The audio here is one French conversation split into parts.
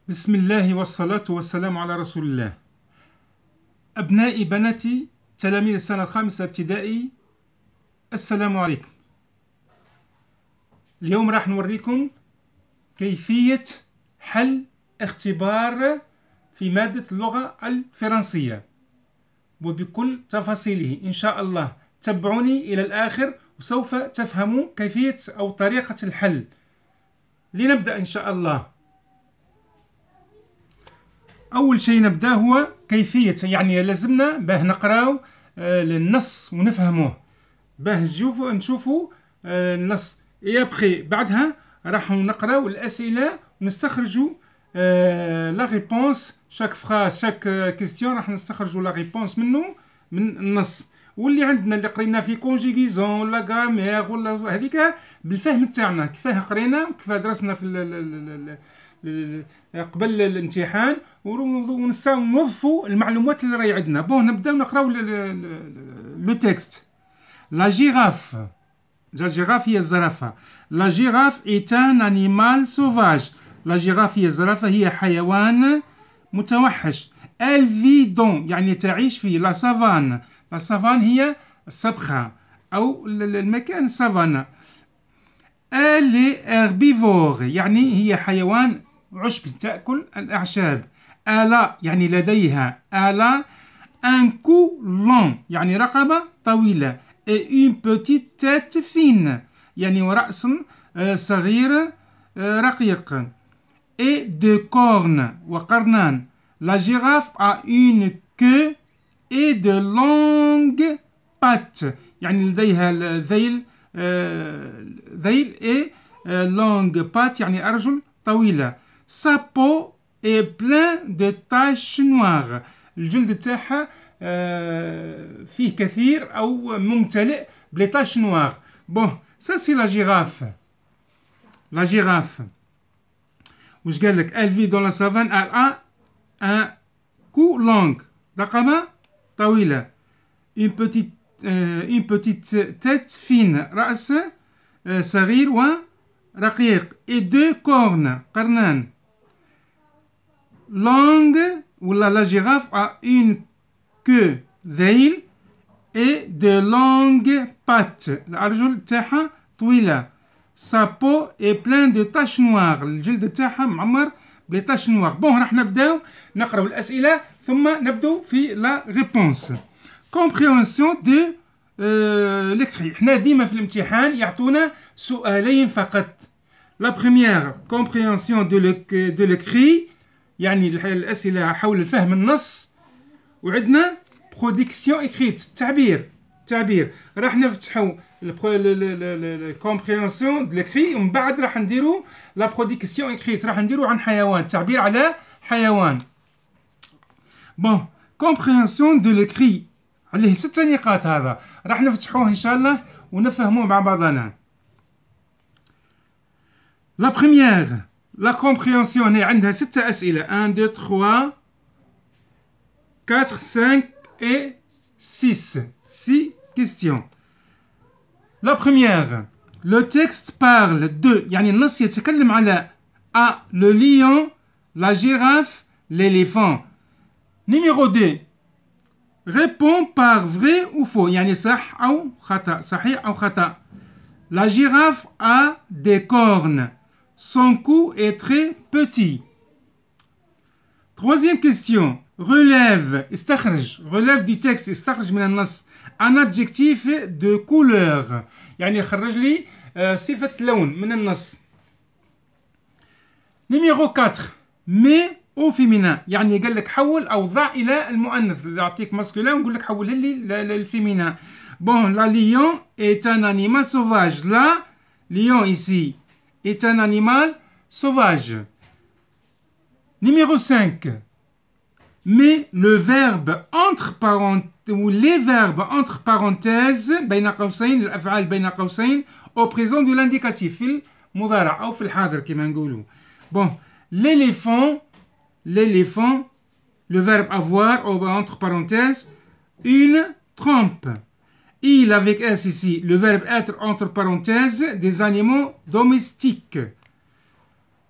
بسم الله والصلاة والسلام على رسول الله. أبنائي بناتي تلاميذ السنة الخامسة ابتدائي، السلام عليكم. اليوم راح نوريكم كيفية حل اختبار في مادة اللغة الفرنسية وبكل تفاصيله إن شاء الله. تابعوني إلى الآخر وسوف تفهموا كيفية أو طريقة الحل. لنبدأ إن شاء الله. أول شيء نبدأ هو كيفية، يعني لازمنا باه نقراو النص ونفهموه، باه نشوفوا النص. ابخي بعدها راح نقراو الأسئلة ونستخرجوا لا ريبونس، شاك فراز شاك كيستيون راح نستخرجوا لا ريبونس منه من النص. واللي عندنا اللي قرينا في كونجيغيزون ولا غرامير ولا هذيك بالفهم تاعنا، كيفاه قرينا وكيفاه درسنا في قبل الامتحان، ونوظفوا المعلومات اللي راهي عندنا. بون نبداو نقراو لو تكست. لا جيراف. لا جيراف هي الزرافة. لا جيراف est un animal sauvage. لا جيراف هي الزرافة، هي حيوان متوحش. elle vit dans يعني تعيش في لا سافان. لا سافان هي الصبخة أو المكان السافانا. elle est herbivore يعني هي حيوان عشبي تأكل الأعشاب. ألا يعني لديها. ألا un cou long يعني رقبة طويلة. et une petite tête fine يعني ورأس صغير رقيق. et deux cornes وقرنان. la girafe a une queue et de longues pattes يعني لديها ذيل et longue pattes يعني أرجل طويلة. sa peau est plein de taches noires. الجلد تاعها فيه كثير أو ممتلئ بلي تاش نوار. بون سا سي لا جيراف. لا جيراف واش قال لك؟ elle vit dans la savane, elle a un cou long رقبة طويلة. une petite tête fine رأس صغير ورقيق. et deux cornes قرنان. longue ولا la girafe a une queue ذيل et de longues pattes الأرجل تاعها طويلة. sa peau est plein de taches noires الجلد تاعها معمر بلي تاش نوار. بون راح نبداو نقراو الأسئلة ثم نبدو في لا ريبونس. compréhension de l'écrit. حنا ديما في الامتحان يعطونا سؤالين فقط. la première compréhension de l'écrit يعني الأسئلة حول فهم النص، وعندنا برودكسيون إكريت تعبير. راح نفتحوا الكومبريهنسيون دو ليكري ومن بعد راح نديروا لا برودكسيون إكريت، راح نديروا عن حيوان، تعبير على حيوان. بون كومبريهنسيون دو ليكري عليه 6 نقاط، هذا راح نفتحوه إن شاء الله ونفهموه مع بعضنا. لا بروميير لا كومبريهنسيون هي عندها 6 أسئلة. 1 2 3 4 5 et 6 questions. La première, le texte parle de يعني النص يتكلم على A le lion, la girafe, l'éléphant. Numéro 2, réponds par vrai ou faux يعني صح أو خطأ، صحيح أو خطأ. La girafe a des cornes. Son cou est très petit. Troisième question. Relève استخرج relève du texte استخرج من النص un adjectif de couleur يعني خرج لي صفة لون من النص. numéro 4 mais au féminin يعني قال لك حول أو ضع إلى المؤنث، يعطيك masculin ونقول لك حولها لي للفيمينا. bon la lion est un animal sauvage. la lion ici est un animal sauvage. numéro 5 mais le verbe entre parenthèses ou les verbes entre parenthèses بين قوسين الأفعال بين قوسين au présent de l'indicatif في المضارع أو في الحاضر كما نقولوا. bon l'éléphant le verbe avoir entre parenthèses une trompe. il avec s ici le verbe être entre parenthèses des animaux domestiques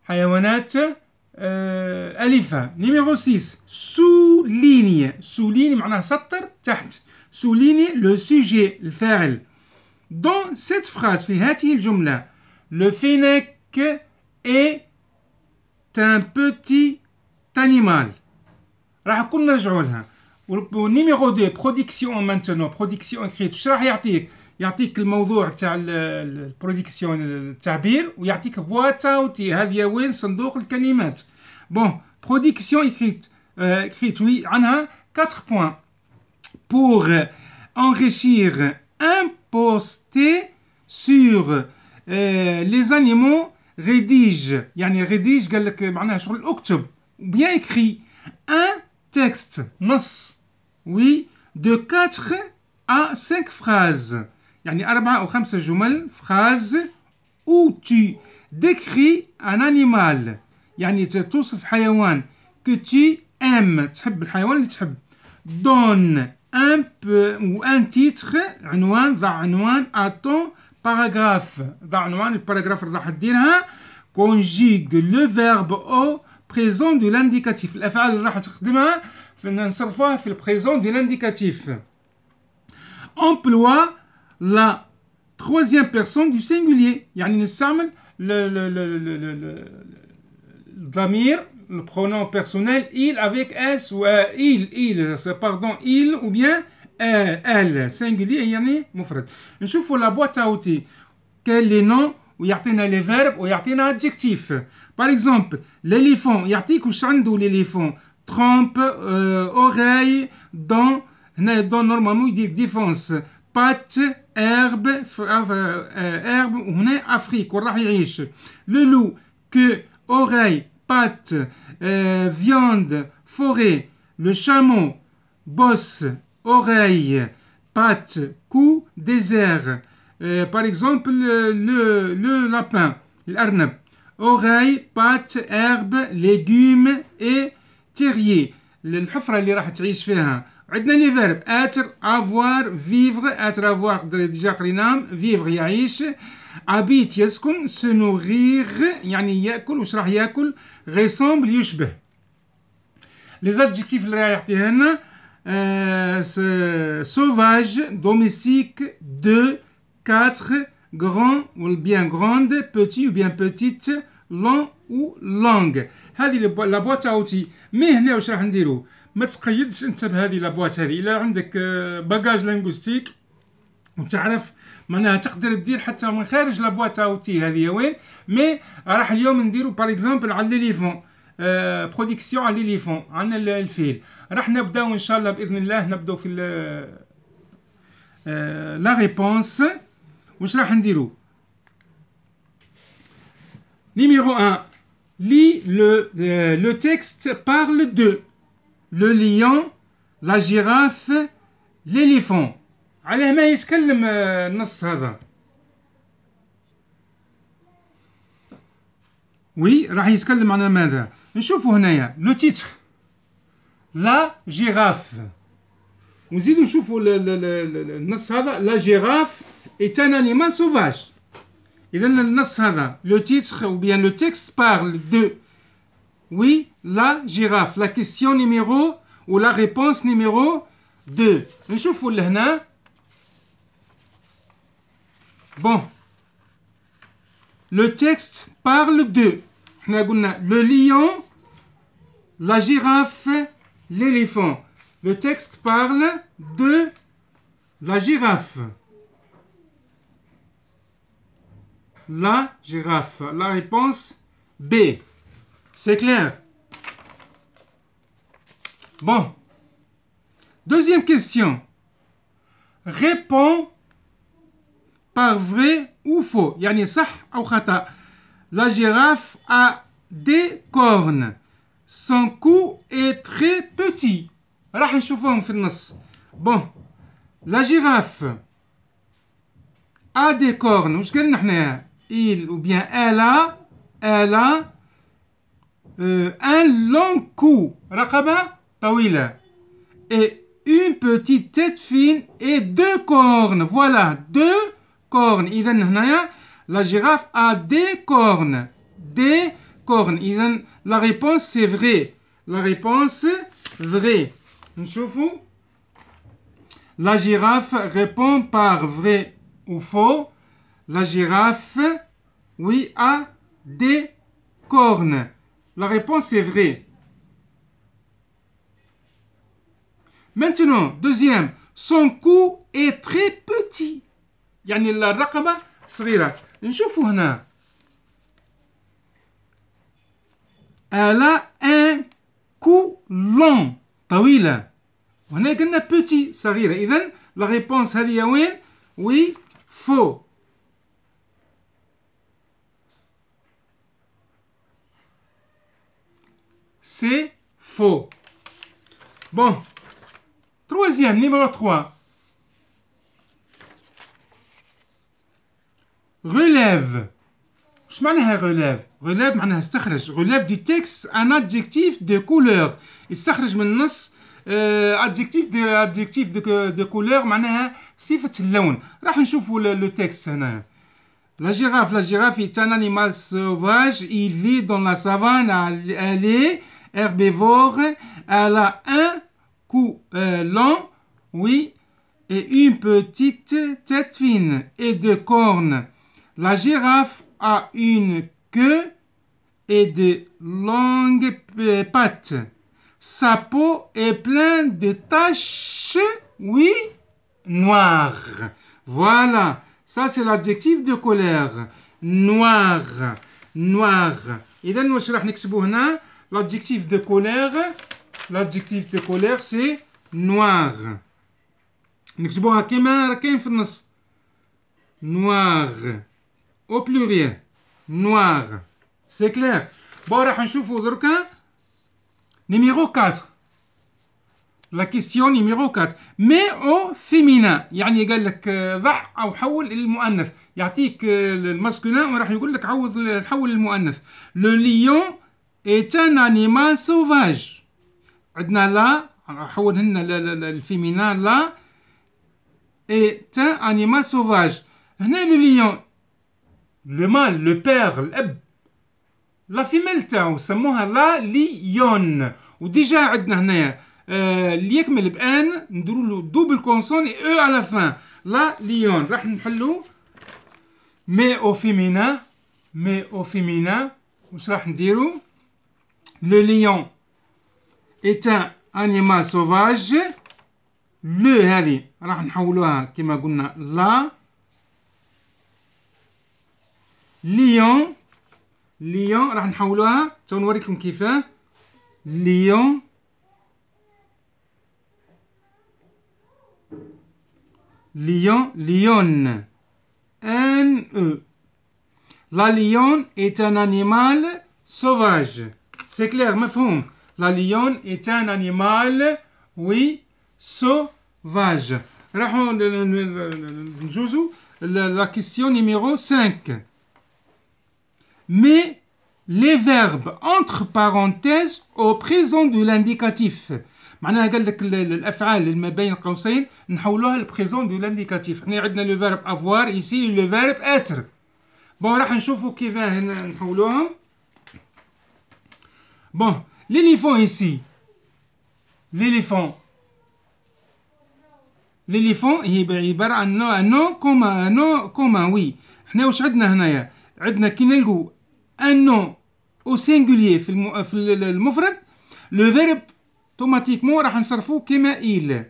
حيوانات ألفة. numéro 6 souligne. souligne معناها سطر تحت. souligne le sujet الفاعل. dans cette phrase في هذه الجملة le fennec est un petit animal. راح نكون نرجعوا لها. والنيميرو 2 برودكسيون مانتونو برودكسيون اكريت. واش راح يعطيك؟ يعطيك الموضوع تاع البرودكسيون التعبير ويعطيك بواط اوتي. هذه وين صندوق الكلمات. بون برودكسيون اكريت اكريت وي عنها 4 بوان. pour enrichir un post sur les animaux rédige. يعني rédige قال لك معناها شغل اكتب bien écrit un texte نص oui de 4 à 5 phrases يعني 4 أو 5 جمل phrase où tu décris un animal يعني توصف حيوان que tu aimes تحب الحيوان اللي تحب. donne un peu ou un titre عنوان ضع عنوان à ton paragraphe. ضع عنوان الباراجراف اللي راح تديرها. conjugue le verbe au présent de l'indicatif. الأفعال اللي راح تخدمها نصرفوها في البريزون دو لانديكاتيف. emploie la troisième personne du singulier يعني نستعمل الضمير le pronom personnel il avec s ou il pardon il ou bien elle singulier يعني مفرد. نشوفوا لا بواط اوتي quel les noms ويعطينا لي فيرب ويعطينا ادجكتيف. par exemple l'éléphant يعطيك واش عنده l'éléphant trompe oreille dent. هنا dent normalement يدير défense patte herbe herbe وهنا افريك وين راح يعيش. le loup queue oreille patte viande forêt. le chameau bosse oreille patte cou désert. par exemple le lapin الأرنب oreille patte herbe légumes et terrier. الحفرة اللي راح تعيش فيها. عندنا لي فيرب être avoir vivre être avoir ديجا قريناهم vivre يعيش habite يسكن se nourrir يعني يأكل واش راح يأكل ressemble يشبه. les adjectifs اللي راح يعطيها لنا sauvage domestique 2 4 grand ou bien grande petit ou bien petite long ou longue. هذه لابواط اوتي. مي هنا واش راح نديرو؟ ما تقيدش انت بهذه لابواط هذه. الا عندك باجاج لينغوستيك وتعرف معناها تقدر تدير حتى من خارج لابواط اوتي هذه وين. مي راح اليوم نديرو باغ اكزومبل على ليليفون برودكسيون على ليليفون عن الفيل. راح نبداو ان شاء الله باذن الله نبداو في لا ريبونس. واش راح نديرو؟ numéro 1 lis le texte parle de le lion la girafe l'éléphant. على ما يتكلم النص هذا. وي راح يتكلم عن ماذا؟ نشوفوا هنايا لو تيتر لا جيراف ونزيدو نشوفوا النص هذا لا جيراف est un animal sauvage. إذا النص هذا le titre ou bien le texte parle de oui la girafe. la question numéro ou la réponse numéro 2. نشوفوا لهنا. bon le texte parle de احنا قلنا le lion la girafe l'éléphant. le texte parle de la girafe. La girafe. La réponse B. C'est clair? Bon. Deuxième question. Réponds par vrai ou faux. يعني صح أو خطأ. La girafe a des cornes. Son cou est très petit. راح نشوفهم في النص. Bon. La girafe a des cornes. وش قلنا احنا؟ il ou bien elle a un long cou رقبة طويلة et une petite tête fine et 2 cornes. voilà 2 cornes. إذا هنايا la girafe a des cornes. des cornes. إذن la réponse c'est vrai. La réponse vrai. نشوفوا. La girafe répond par vrai ou faux. La girafe, oui, a des cornes. La réponse est vraie. Maintenant, deuxième, son cou est très petit. يعني الرقبة صغيرة. نشوفوا هنا. Elle a un cou long. طويلة. وهنا قلنا petit صغيرة. إذن la réponse هذه وين؟ Oui, faux. C'est faux. Bon. Troisième, numéro 3. Relève. شو معناها relève؟ relève معناها استخرج. relève du texte un adjectif de couleur. استخرج من النص adjectif de couleur معناها صفة اللون. راح نشوفوا le texte هنا. La girafe est un animal sauvage. Il vit dans la savane. Elle est herbivore. Elle a un cou long, oui, et une petite tête fine et deux cornes. La girafe a une queue et de longues pattes. Sa peau est pleine de taches, oui, noires. Voilà, ça c'est l'adjectif de colère. Noir, noir. إذا واش راح نكتبوا هنا؟ l'adjectif de colère. L'adjectif de colère c'est noir. نكتبوها كيما كاين في النص. Noir. Au pluriel. Noir. C'est clair. Bon, راح نشوفوا دركا numéro 4. La question numéro 4. Mais au féminin. يعني قال لك ضع أو حول المؤنث. يعطيك الماسكولين وراح يقول لك حول المؤنث. Le lion est un animal sauvage. عندنا لا نحول هنا الفيمينان لا est un animal sauvage. هنا le lion le mâle le père الأب لا فيميل تاعو سموها لا ليون. وديجا عندنا هنايا اللي يكمل بان نديروا له دوبل كونسون اي او على فان. لا ليون راح نحلو مي او فيمينا واش راح نديروا؟ لو ليون est un animal sauvage. le هذه راح نحولوها كما قلنا لا. ليون راح نحولوها تو نوريكم كيفاه. ليون lionne. N-E. La lionne est un animal sauvage. C'est clair, مفهوم. La lionne est un animal, oui, sauvage. راحوا نجوزوا la question numéro 5. Mais les verbes entre parenthèses au présent de l'indicatif. معناها قال لك الافعال اللي ما بين قوسين نحولوها للبريزون دو لانديكاتيف. احنا عندنا لو فيرب افوار ايسي لو فيرب اتر. بون راح نشوفوا كيفاه نحولوهم. بون ليليفون ايسي. ليليفون هي عباره عن نو كوما وي. احنا واش عندنا هنايا؟ عندنا كي نلقوا ان نو او سينغولير في المفرد لو فيرب اوتوماتيكمون راح نصرفوه كما إل.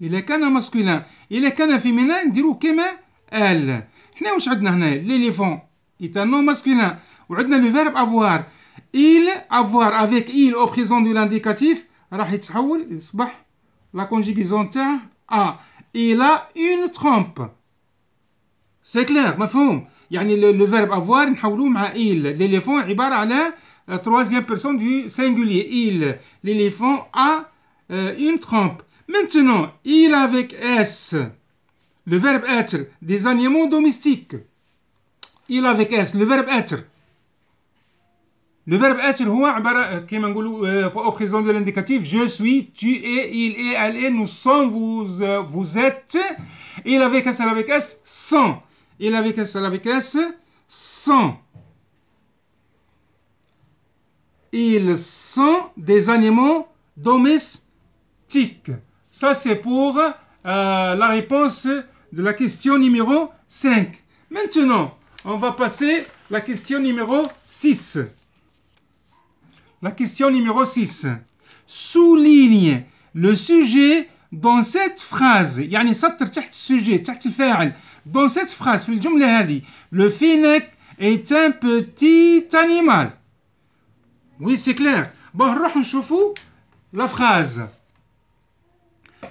إلا كان ماسكولين. إلا كان فيمينان نديروه كما ال. حنا واش عندنا هنايا؟ ليليفون إيت ان نو ماسكولين وعندنا لو فيرب افوار. إل افوار افيك إل أو بريزون دو لانديكاتيف راح يتحول يصبح لا كونجيغيزون تاع ا. إل ا اون ترومب. سي كلير مفهوم. يعني لو فيرب افوار نحولوه مع إل. ليليفون عبارة على troisième personne du singulier. Il, l'éléphant a une trompe. Maintenant, il avec S, le verbe être, des animaux domestiques. Il avec S, le verbe être. Le verbe être هو عبارة كما نقولوا au présent de l'indicatif. Je suis, tu es, il est, elle est, nous sommes, vous êtes. Il avec S, elle avec S, sont. Il avec S, elle avec S, sont. Ils sont des animaux domestiques. Ça, c'est pour la réponse de la question numéro 5. Maintenant, on va passer à la question numéro 6. La question numéro 6. Souligne le sujet dans cette phrase. يعني سطر تحت السوجي تحت الفاعل. Dans cette phrase, في الجملة هذه, le fennec est un petit animal. Oui, c'est clair. Bon, نروح نشوفوا la phrase.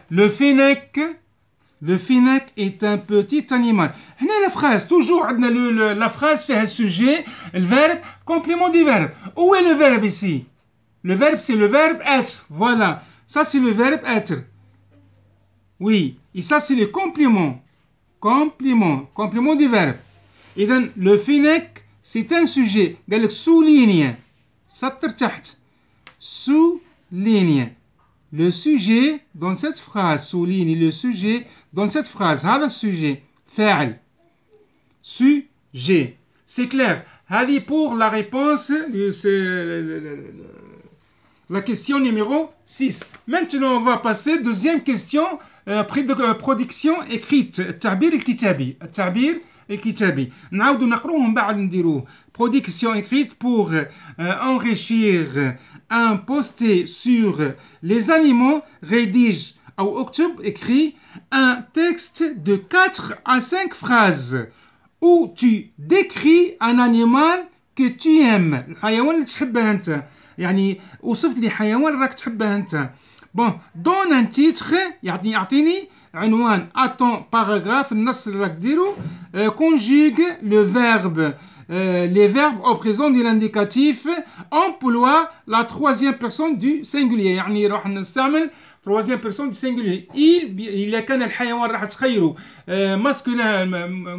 Le fennec est un petit animal. هنا la phrase, toujours عندنا la phrase فيها السوجي, le verbe, complément du verbe. Où est le verbe ici? Le verbe, c'est le verbe être. Voilà. Ça, c'est le verbe être. Oui. Et ça, c'est le complément. Complément du verbe. Et donc, le fennec, c'est un sujet. قال لك souligne. سطر تحت. Souligne. Le sujet dans cette phrase. Souligne le sujet dans cette phrase. هذا السوجي. فاعل. Sujet. C'est clair. هذه pour la réponse. La question numéro 6. Maintenant, on va passer deuxième question. Production écrite. التعبير الكتابي. نعاودوا نقروهم بعد نديروه. Production écrite pour enrichir un post sur les animaux. rédige أو اكتب écrit un texte de 4 à 5 phrases où tu décris un animal que tu aimes. الحيوان اللي تحبه أنت. يعني وصف لي حيوان راك تحبه أنت. Bon, donne un titre, يعطيني عنوان. Attends, paragraphe, النص اللي راك ديرو. Conjugue le verbe. Les verbes au présent de l'indicatif emploie la troisième personne du singulier. يعني راح نستعمل troisième personne du singulier. إذا كان الحيوان راح تخيروا masculin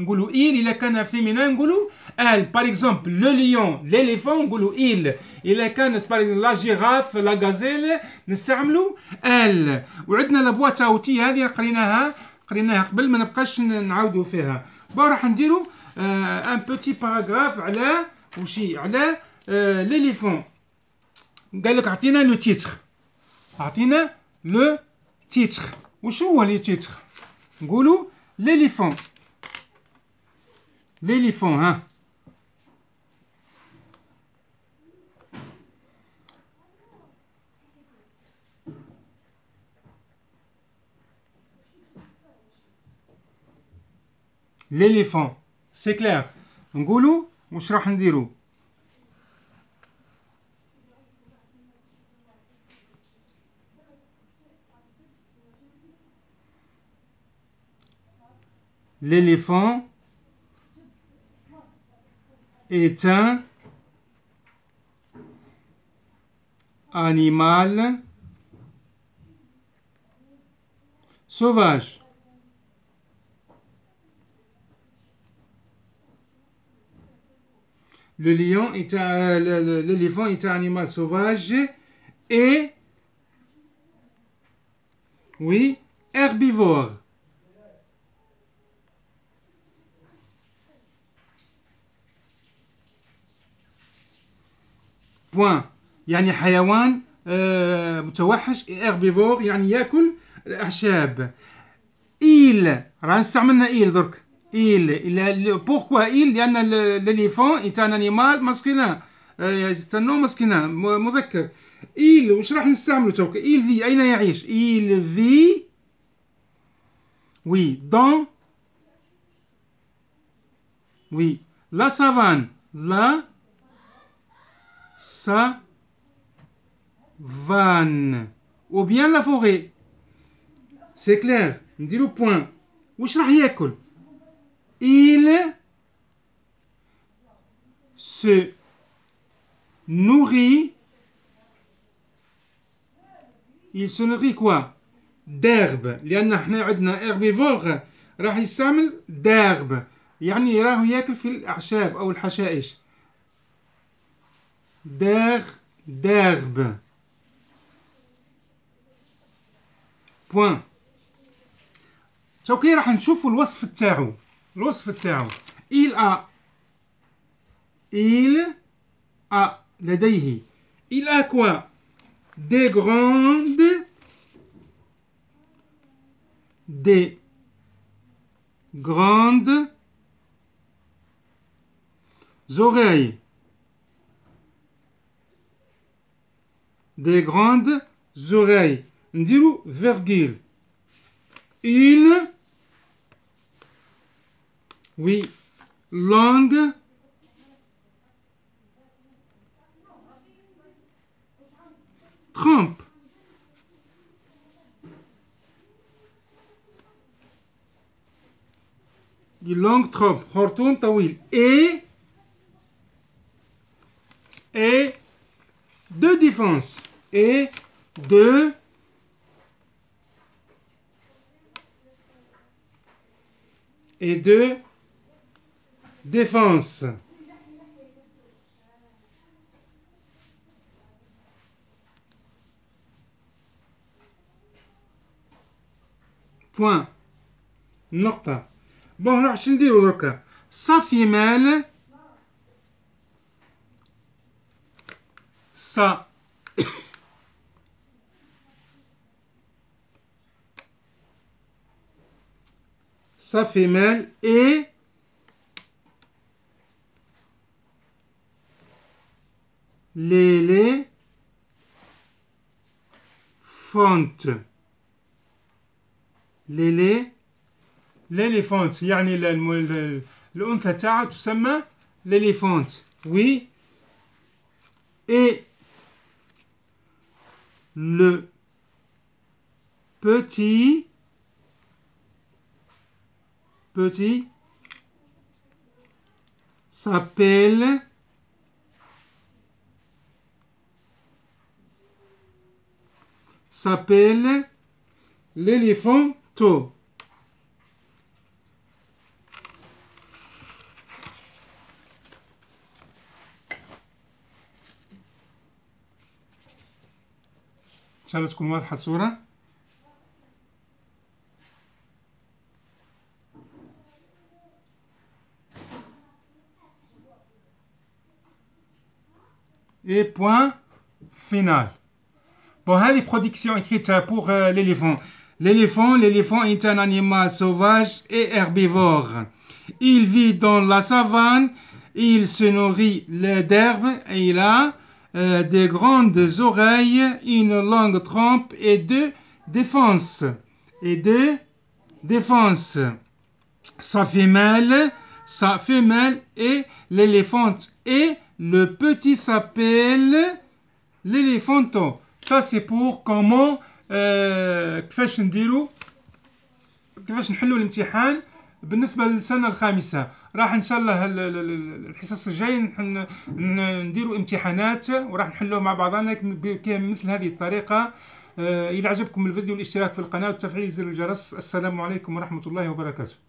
نقولوا il. إذا كان féminin نقولوا elle. Par exemple, le lion, l'éléphant نقولوا il. إذا كانت par exemple la girafe, la gazelle نستعملوا elle. وعندنا لابواط أوتي هذه قريناها قبل ما نبقاش نعاودوا فيها. راح نديروا un petit paragraphe على وشي على l'éléphant. قال لك اعطينا لو تيتر. اعطينا لو تيتر. وش هو لو تيتر؟ نقولوا l'éléphant. ها. l'éléphant. C'est clair. نقولوا واش راح نديروا. L'éléphant est un animal sauvage. L'éléphant est un animal sauvage et oui, herbivore. Point. يعني حيوان متوحش. herbivore يعني ياكل الاعشاب. il راه استعملنا il درك. pourquoi il؟ لأن l'éléphant est un animal masculin. c'est un nom masculin مذكر. il وش راح نستعمله توك؟ il vit أين يعيش؟ il vit oui dans oui la savane. la savane ou bien la forêt. c'est clair. نديرو point. وش راح ياكل؟ il se nourrit. il se nourrit quoi؟ d'herbe. لأن احنا عندنا herbivore راح يستعمل d'herbe يعني راهو ياكل في الأعشاب أو الحشائش. d'herbe. point. شوكي راح نشوفوا الوصف تاعو. il a لديه Il a quoi? Des grandes oreilles. Des grandes oreilles. نديرو virgule. Une, oui, langue trempe. Une langue trempe. خرطوم طويل. Et de défense. Et de défense. Point. نقطة. بون راح شو نديرو دركا؟ sa femelle sa femelle et l'éléphante. l'éléphante يعني الأنثى تاعها تسمى l'éléphante. Oui. Et le petit s'appelle l'éléphanto. إن شاء الله تكون واضحة الصورة. Et point final. Bon, هذه production écrite pour l'éléphant. L'éléphant est un animal sauvage et herbivore. Il vit dans la savane, il se nourrit d'herbes et il a des grandes oreilles, une longue trempe et de défense. Sa femelle est l'éléphante et le petit s'appelle l'éléphanto. Ça c'est pour comment كيفاش نحلوا الامتحان بالنسبة للسنة الخامسة. راح ان شاء الله الحصص الجاية نديروا امتحانات وراح نحلوه مع بعضنا مثل هذه الطريقة. إذا عجبكم الفيديو الاشتراك في القناة وتفعيل زر الجرس. السلام عليكم ورحمة الله وبركاته.